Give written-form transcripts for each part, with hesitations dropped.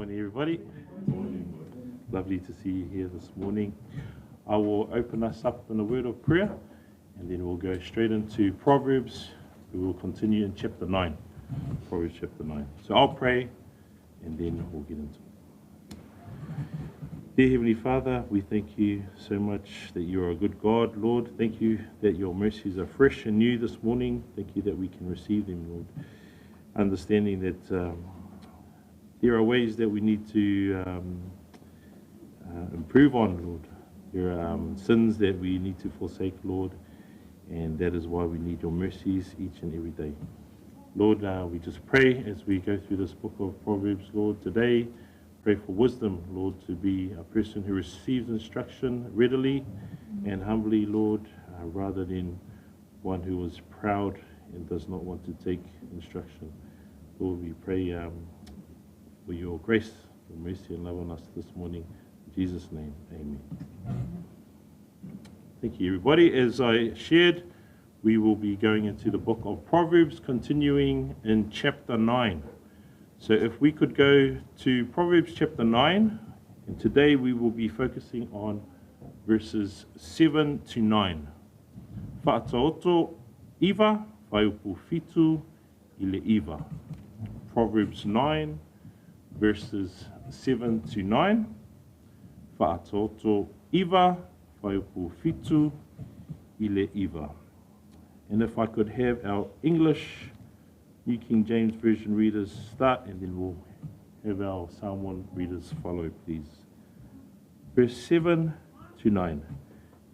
morning, everybody. Lovely to see you here this morning. I will open us up in a word of prayer, and then we'll go straight into Proverbs. We will continue in chapter 9, Proverbs chapter 9. So I'll pray, and then we'll get into it. Dear Heavenly Father, we thank you so much that you are a good God, Lord. Thank you that your mercies are fresh and new this morning. Thank you that we can receive them, Lord. Understanding that there are ways that we need to improve on, Lord. There are sins that we need to forsake, Lord, and that is why we need your mercies each and every day. Lord, we just pray as we go through this book of Proverbs, Lord, today. Pray for wisdom, Lord, to be a person who receives instruction readily and humbly, Lord, rather than one who is proud and does not want to take instruction. Lord, we pray for your grace, your mercy and love on us this morning. In Jesus' name, amen. Thank you, everybody. As I shared, we will be going into the book of Proverbs, continuing in chapter 9. So if we could go to Proverbs chapter 9, and today we will be focusing on verses 7 to 9. Whaataoto iwa, whaiupu fitu ile iwa. Proverbs 9, verses 7 to 9. Whaataoto iwa, whaiupu fitu ile iwa. And if I could have our English New King James Version readers start, and then we'll have our Samoan readers follow, please. Verse 7 to 9.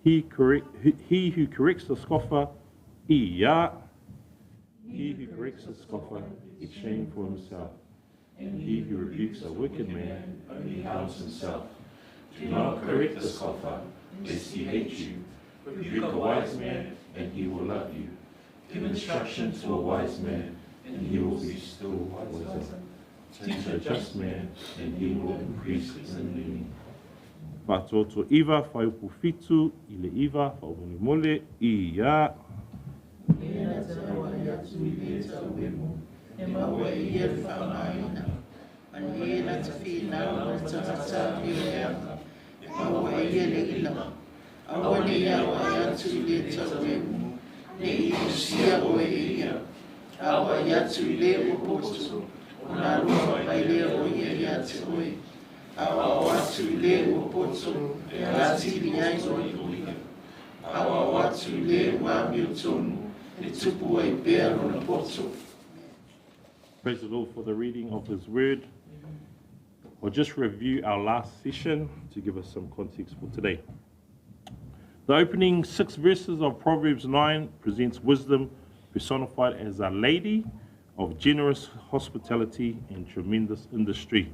He who corrects the scoffer, iya. He who corrects the scoffer is shame for himself, and he who rebukes a wicked man only harms himself. Do not correct the scoffer, lest he hate you. Rebuke a wise man, and he will love you. Give instruction to a wise man, and he will be still wiser. Teach a just man, and he will increase in learning. Whaatoto iwa, whaiupu fitu, ile iwa, whaumoni mole, ia. Ena te awa iatu I le tau emu, e maua I e whanaina. Ani ena te whina o te tata I o eanga, e maua I e le ila. Awa ni awa iatu I le tau emu, ne I usia o e ia. Awa iatu I le upoto, o na rufa pai le o ia iatu oe. Awa watu I le upoto, e ati liai o I uia. Awa watu I le wami o tonu, e tupu ai pēr o na poto. Praise the Lord for the reading of His Word. We'll just review our last session to give us some context for today. The opening 6 verses of Proverbs 9 presents wisdom personified as a lady of generous hospitality and tremendous industry.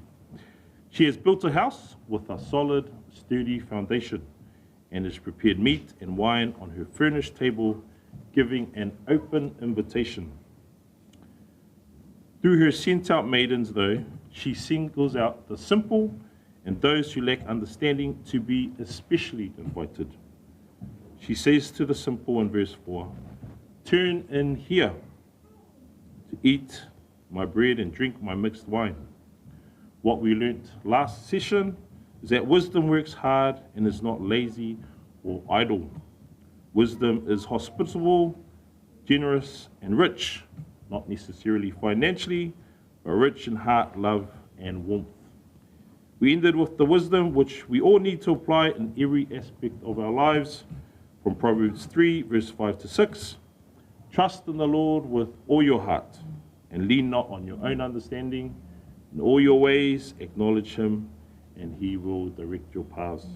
She has built a house with a solid, sturdy foundation and has prepared meat and wine on her furnished table, giving an open invitation. Through her sent-out maidens, though, she singles out the simple and those who lack understanding to be especially invited. She says to the simple in verse 4, "Turn in here to eat my bread and drink my mixed wine." What we learnt last session is that wisdom works hard and is not lazy or idle. Wisdom is hospitable, generous, and rich, not necessarily financially, but rich in heart, love, and warmth. We ended with the wisdom which we all need to apply in every aspect of our lives, from Proverbs 3, verse 5 to 6. Trust in the Lord with all your heart, and lean not on your own understanding. In all your ways, acknowledge Him, and He will direct your paths.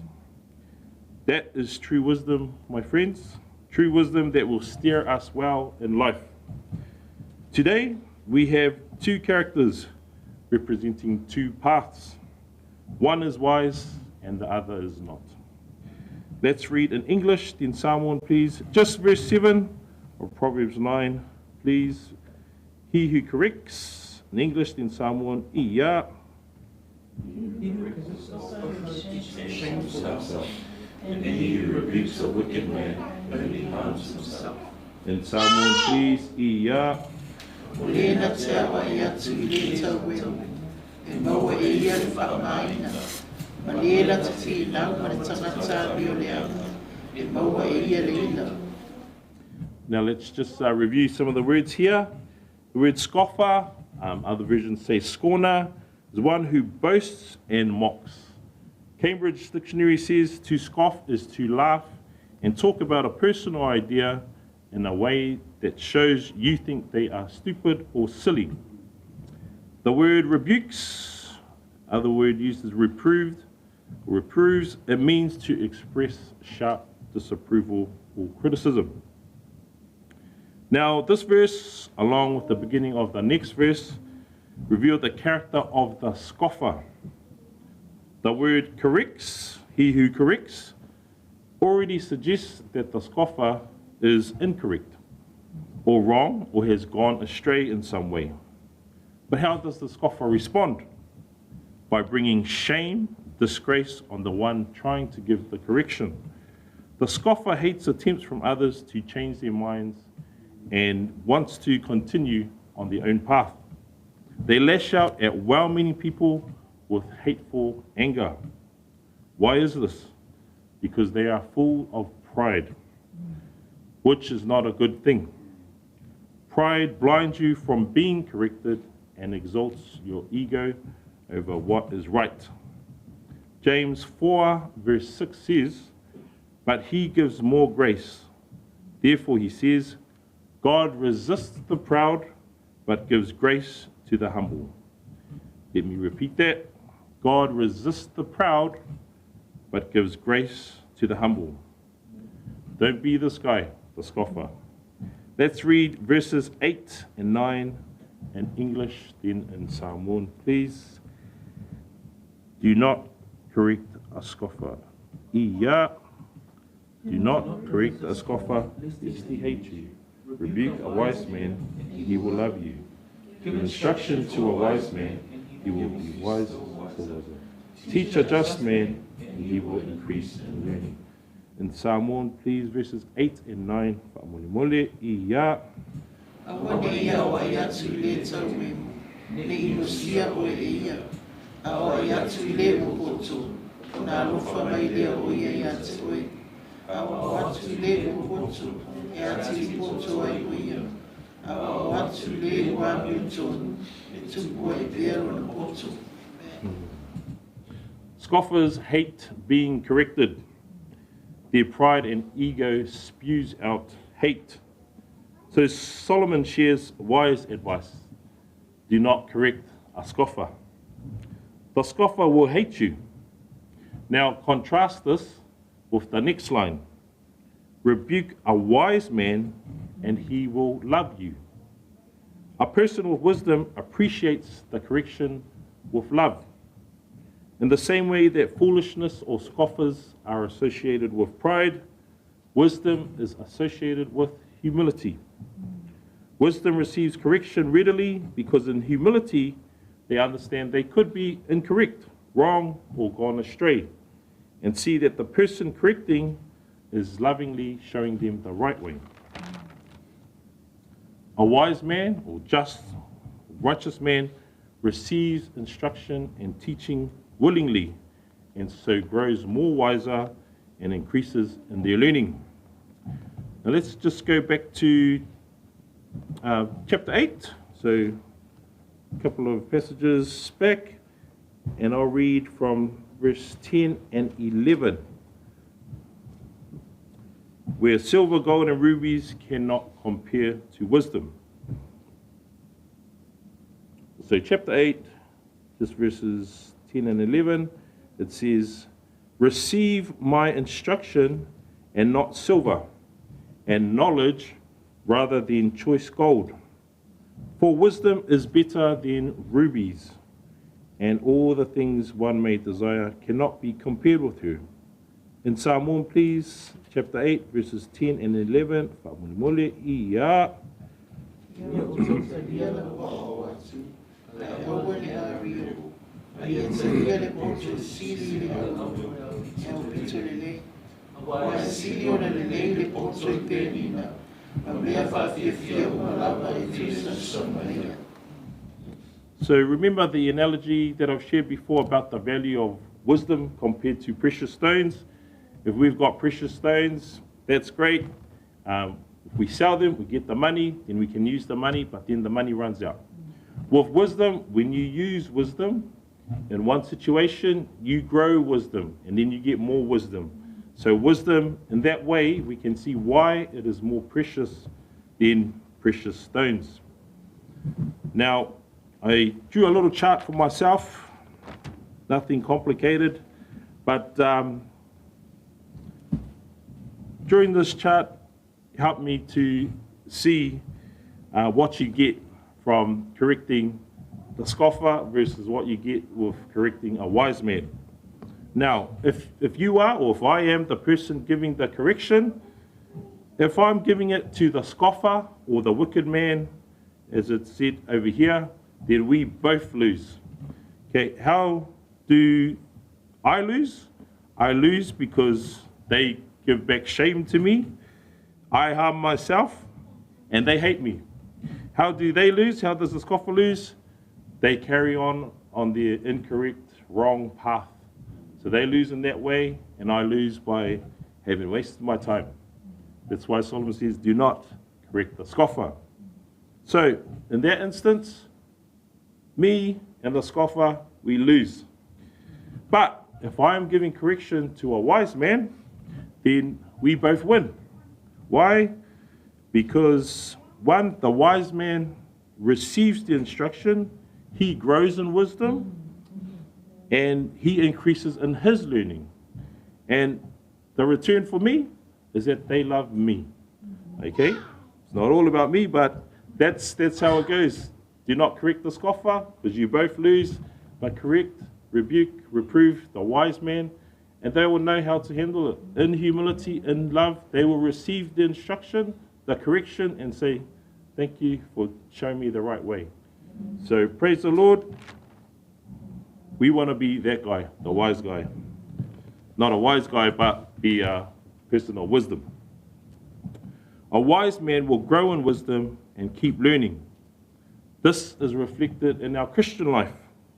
That is true wisdom, my friends. True wisdom that will steer us well in life. Today, we have 2 characters representing 2 paths. One is wise, and the other is not. Let's read in English, then Samoan, please. Just verse 7 of Proverbs 9, please. He who corrects, in English, then Samoan, iya. He who corrects the scoffer is shame for himself, and he who rebukes a wicked man only harms himself. In Samoan, please, iya. O lena te awa iatu I le tau emu, e maua e ia le whaamaina, ma le la te whina, ma le tangata rio leanga, e maua e ia le ina. Now let's just review some of the words here. The word scoffer, other versions say scorner, is one who boasts and mocks. Cambridge Dictionary says to scoff is to laugh and talk about a person or idea in a way that shows you think they are stupid or silly. The word rebukes, other word used is reproved, or reproves. It means to express sharp disapproval or criticism. Now, this verse, along with the beginning of the next verse, reveal the character of the scoffer. The word corrects, he who corrects, already suggests that the scoffer is incorrect, or wrong, or has gone astray in some way. But how does the scoffer respond? By bringing shame, disgrace on the one trying to give the correction. The scoffer hates attempts from others to change their minds and wants to continue on their own path. They lash out at well-meaning people with hateful anger. Why is this? Because they are full of pride, which is not a good thing. Pride blinds you from being corrected and exalts your ego over what is right. James 4 verse 6 says, but he gives more grace. Therefore he says, God resists the proud, but gives grace to the humble. Let me repeat that. God resists the proud, but gives grace to the humble. Don't be this guy, the scoffer. Let's read verses 8 and 9 in English, then in Samoan, please. Do not correct a scoffer. Ia. Do not correct a scoffer, lest he hate you. Rebuke a wise man, and he will love you. Give instruction to a wise man, he will be wiser. Teach a just man, and he will increase in learning. In Samoan, please, verses 8 and 9. Whaamolemole, ia. Awane ia o ai atu I le tau memu, le inosia o e ia. A o ai atu I le mokoto, na alofa mai lea o ia atu oe. A o atu I le mokoto, e atu I poto ai o ia. A o atu I le wami utonu, e tupu ai pero na poto. Scoffers hate being corrected. Their pride and ego spews out hate. So Solomon shares wise advice. Do not correct a scoffer. The scoffer will hate you. Now contrast this with the next line. Rebuke a wise man and he will love you. A person with wisdom appreciates the correction with love. In the same way that foolishness or scoffers are associated with pride, wisdom is associated with humility. Wisdom receives correction readily because in humility they understand they could be incorrect, wrong, or gone astray, and see that the person correcting is lovingly showing them the right way. A wise man, or just, righteous man, receives instruction and teaching willingly, and so grows more wiser and increases in their learning. Now let's just go back to chapter 8, so a couple of passages back, and I'll read from verse 10 and 11, where silver, gold, and rubies cannot compare to wisdom. So chapter 8, just verses 10 and 11, it says, receive my instruction and not silver, and knowledge rather than choice gold. For wisdom is better than rubies, and all the things one may desire cannot be compared with her. In Samoan, please, chapter 8, verses 10 and 11. Whaamolemole, ia. So remember the analogy that I've shared before about the value of wisdom compared to precious stones. If we've got precious stones, that's great. If we sell them, we get the money, then we can use the money, but then the money runs out. With wisdom, when you use wisdom, in one situation, you grow wisdom, and then you get more wisdom. So wisdom, in that way, we can see why it is more precious than precious stones. Now, I drew a little chart for myself, nothing complicated, but during this chart, helped me to see what you get from correcting the scoffer versus what you get with correcting a wise man. Now, if you are, or if I am the person giving the correction, if I'm giving it to the scoffer or the wicked man, as it's said over here, then we both lose. Okay, how do I lose? I lose because they give back shame to me, I harm myself, and they hate me. How do they lose? How does the scoffer lose? They carry on their incorrect, wrong path. So they lose in that way, and I lose by having wasted my time. That's why Solomon says, do not correct the scoffer. So in that instance, me and the scoffer, we lose. But if I am giving correction to a wise man, then we both win. Why? Because one, the wise man receives the instruction, he grows in wisdom, and he increases in his learning. And the return for me is that they love me. Okay? It's not all about me, but that's how it goes. Do not correct the scoffer, because you both lose, but correct, rebuke, reprove the wise man, and they will know how to handle it. In humility, in love, they will receive the instruction, the correction, and say, thank you for showing me the right way. So praise the Lord. We want to be that guy, the wise guy. Not a wise guy, but be a person of wisdom. A wise man will grow in wisdom and keep learning. This is reflected in our Christian life,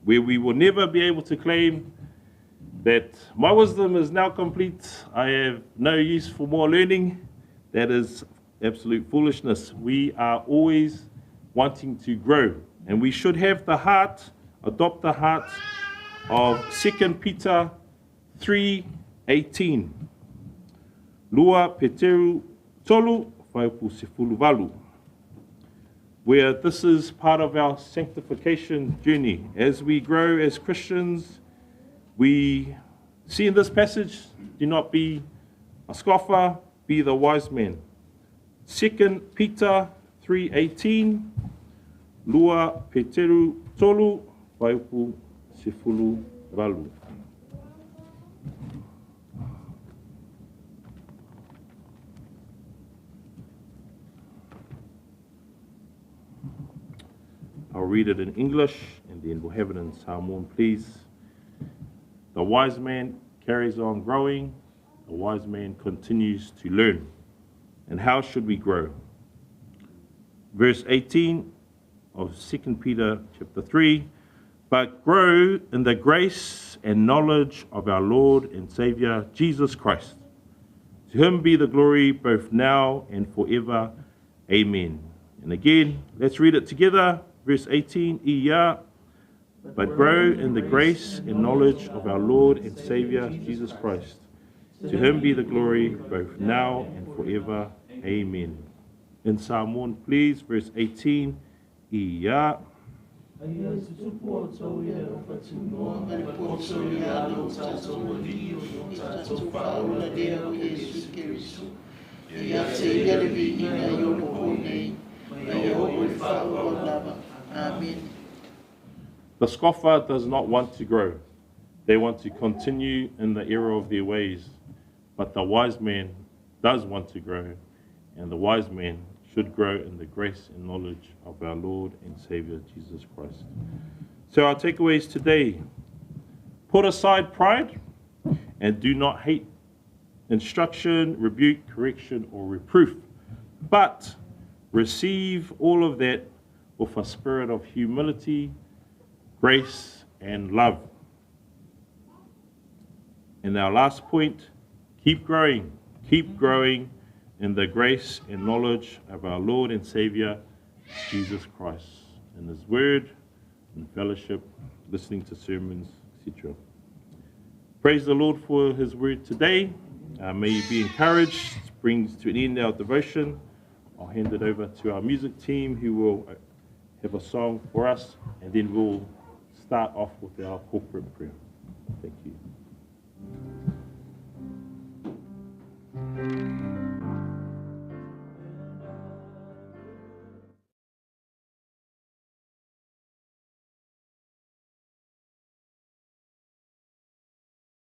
where we will never be able to claim that my wisdom is now complete, I have no use for more learning. That is absolute foolishness. We are always wanting to grow, and we should have the heart, adopt the heart of 2 Peter 3:18. Lua peteru tolu whaipu sefulu valu. Where this is part of our sanctification journey. As we grow as Christians, we see in this passage, do not be a scoffer, be the wise man. 2 Peter 3:18, Lua peteru tolu whaipu sefulu valu. I'll read it in English, and then we'll have it in Samoan, please. The wise man carries on growing. The wise man continues to learn. And how should we grow? Verse 18 of 2 Peter chapter 3, but grow in the grace and knowledge of our Lord and Savior, Jesus Christ. To him be the glory both now and forever. Amen. And again, let's read it together. Verse 18, Iya, but grow in the grace and knowledge of our Lord and Savior, Jesus Christ. To him be the glory, both now and forever. Amen. In Samoan, please, verse 18, Iya. Amen. The scoffer does not want to grow. They want to continue in the error of their ways. But the wise man does want to grow, and the wise man should grow in the grace and knowledge of our Lord and Savior, Jesus Christ. So our takeaways today: put aside pride and do not hate instruction, rebuke, correction, or reproof, but receive all of that with a spirit of humility, grace and love. And our last point, keep growing in the grace and knowledge of our Lord and Savior, Jesus Christ, in His Word, in fellowship, listening to sermons, etc. Praise the Lord for His Word today. May you be encouraged. This brings to an end our devotion. I'll hand it over to our music team who will have a song for us, and then we'll start off with our corporate prayer. Thank you.